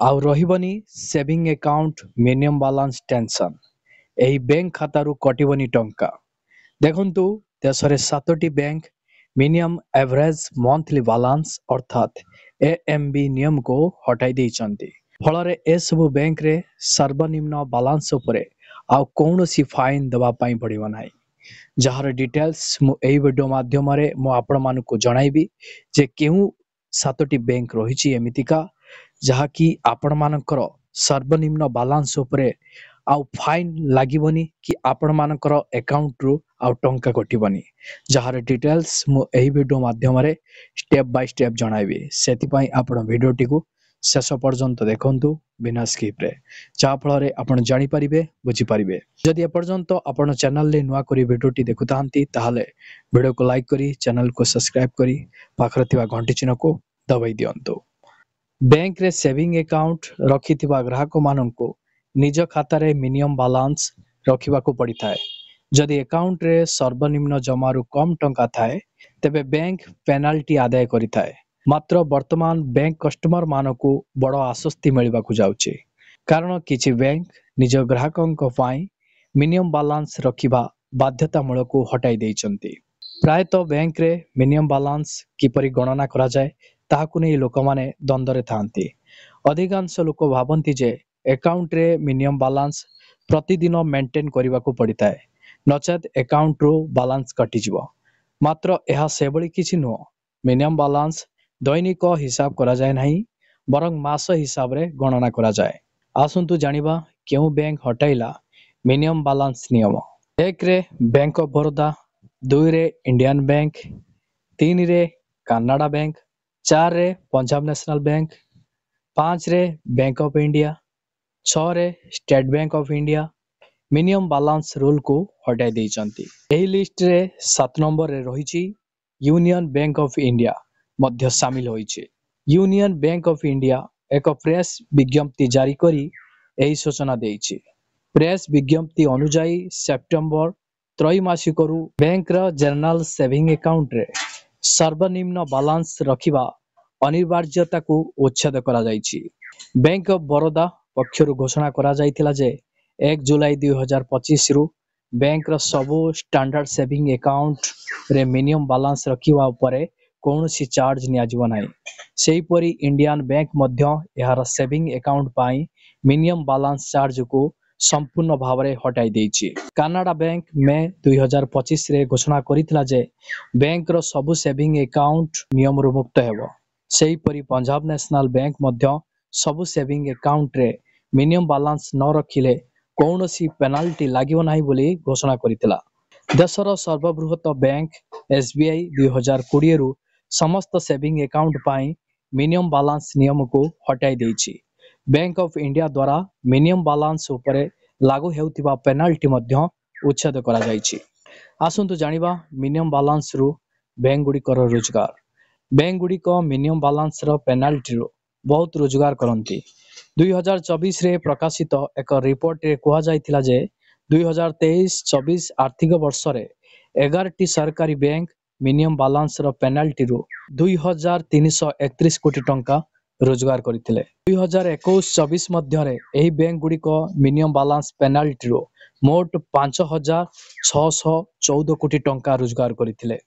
आउ रहिबनी saving account minimum balance tension एही बैंक खातारू कटिबनी टंका। देखंतु देशरे 7टी bank minimum average monthly balance अर्थात एएमबी नियम को हटाई देइचंती। फलरे ए सब बैंक रे सर्वनिम्न बैलेंस उपरे आउ कौनसी फाइन दबा पाई पड़िबो नाही। जहार डिटेल्स मु एही वीडियो माध्यम रे मु आपण मानको जणाइबी जे केहू 7टी बैंक रहिछि एमितिका जहाकी आपण मानकर सर्वनिम्न बैलेंस उपरे आउ फाइन लागिबनी कि आपण मानकर अकाउंट रु आउ टंका कटिबनी। जहार डिटेल्स मु एही वीडियो माध्यम रे स्टेप बाय स्टेप जणाइबी। सेति पई आपण वीडियोटी को शेष पर्यंत देखंतु बिना स्किप रे, जा फल आपण जानि परिबे बुझी परिबे। जदि एपर्यंत आपण चैनल ले नुआ करी वीडियोटी देखुतांती ताहाले वीडियो को लाइक करी चैनल को सब्सक्राइब करी पाखरे थिबा घंटी चिन्ह को दबाई दियंतु। बैंक रे सेविंग अकाउंट रखिथिबा ग्राहक माननको निज खाता रे मिनिमम बैलेंस रखिबा को पड़ी थाए। जदि अकाउंट रे सर्वनिम्न जमारू कम टंका थाए तेबे बैंक पेनाल्टी आदाय करि थाए। मात्र वर्तमान बैंक कस्टमर मानको बड़ आश्वस्ति मिलबा को जाउछि, कारण किछि बैंक निज ग्राहकंक पाई मिनिमम बैलेंस रखिबा बाध्यतामूलक को हटाई देइचंती। प्रायतः बैंक रे मिनिमम बैलेंस किपरि गणना करा जाय ताहाकु नै लोकमाने द्वंद्वरे थांती। अधिकांश लोक भाबंती जे अकाउंट रे मिनिमम बैलेंस प्रतिदिन मेंटेन करबा को पड़ी थाए, नचेत अकाउंट रो बैलेंस कटि जिवो। मात्र एहा सेबळी किछि नो। मिनिमम बैलेंस दैनिक हिसाब करा जाय नाही, बरং मास हिसाब रे गणना करा जाय। आसंतु जानिबा केउ बैंक हटाइला मिनिमम बैलेंस नियम। 1 रे बैंक ऑफ बड़ौदा, 2 रे इंडियन बैंक, 3 रे कनाडा बैंक, 4 रे पंजाब नेशनल बैंक, 5 रे बैंक ऑफ इंडिया, 6 रे state bank of India minimum balance rule को हटाई देइचंती। एही लिस्ट रे 7 नंबर रे रहिछि यूनियन बैंक ऑफ इंडिया मध्य शामिल होइछे। यूनियन बैंक ऑफ इंडिया एक प्रेस विज्ञप्ति जारी करी एही सूचना देइछि। प्रेस विज्ञप्ति अनुसार सेप्टेम्बर त्रैमासिकरू बैंक रा जनरल सेविंग अकाउंट रे सर्वनिम्न बैलेंस रखिबा अनिवार्यता को उच्छेद करा जाइछि। बैंक ऑफ बड़ौदा पक्षरु घोषणा करा जाइतिला जे 1 जुलाई 2025 रु बैंक रा सबो स्टैंडर्ड सेविंग अकाउंट रे मिनिमम बैलेंस रखिबा उपरे कौनसी चार्ज निया जिवो नाही। सेहीपरि इंडियन बैंक मध्य एहार सेविंग अकाउंट पाई मिनिमम बैलेंस चार्ज को संपूर्ण भावरे हटाई देइछि। कनाडा बैंक में 2025 रे घोषणा करितला जे बैंक रो सबु सेविंग अकाउंट नियम रु मुक्त हेबो। सेहीपरि पंजाब नेशनल बैंक मध्य सबु सेविंग अकाउंट रे मिनिमम बैलेंस न रखिले कौनसी पेनाल्टी लागिबो नाही बोली घोषणा करितला। देशर सर्वबृहत बैंक एसबीआई 2020 रु समस्त सेविंग अकाउंट पाई मिनिमम बैलेंस नियम को हटाई देइछि। बैंक ऑफ इंडिया द्वारा मिनिमम बैलेंस उपरे लागू हेउतिबा पेनाल्टी मध्य उच्छेद करा जाइछि। आसंतु जानिबा मिनिमम बैलेंस रु बैंक गुडिकर रोजगार। बैंक गुडिक मिनिमम बैलेंस रो पेनाल्टी रु बहुत रोजगार करंती। 2024 रे प्रकाशित एक रिपोर्ट रे कुहा जाइतिला जे 2023-24 आर्थिक वर्ष रे 11टी सरकारी बैंक मिनिमम बैलेंस रो पेनाल्टी रु 2331 कोटी टंका रोजगार करथिले। 2021-24 मध्य रे एही बैंक गुडिक मिनिमम बैलेंस पेनाल्टी रु मोट 5614 कोटी टंका रोजगार करथिले।